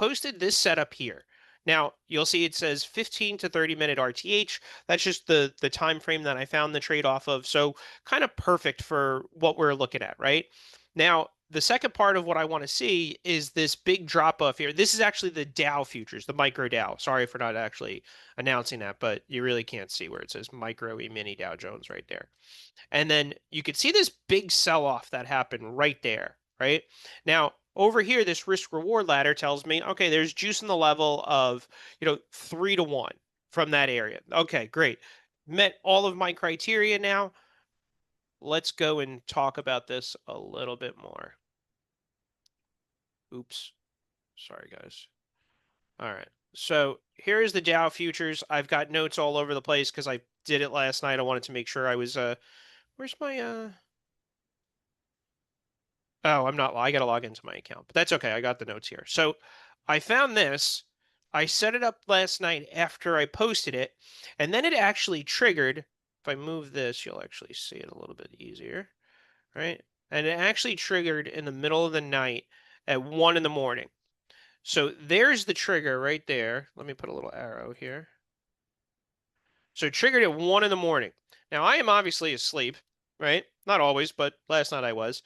posted this setup here. Now, you'll see it says 15 to 30 minute RTH. That's just the time frame that I found the trade off of. So kind of perfect for what we're looking at, right? Now, the second part of what I want to see is this big drop off here. This is actually the Dow futures, the micro Dow. Sorry for not actually announcing that, but you really can't see where it says Micro E-mini Dow Jones right there. And then you could see this big sell off that happened right there, right? Now, over here, this risk reward ladder tells me, okay, there's juice in the level of, 3 to 1 from that area. Okay, great. Met all of my criteria now. Let's go and talk about this a little bit more. Oops. Sorry, guys. All right. So here is the Dow futures. I've got notes all over the place because I did it last night. I wanted to make sure I was, where's my, oh, I'm not. I got to log into my account, but that's okay. I got the notes here. So I found this. I set it up last night after I posted it, and then it actually triggered. If I move this, you'll actually see it a little bit easier, right? And it actually triggered in the middle of the night at 1 in the morning. So there's the trigger right there. Let me put a little arrow here. So it triggered at 1 in the morning. Now I am obviously asleep, right? Not always, but last night I was.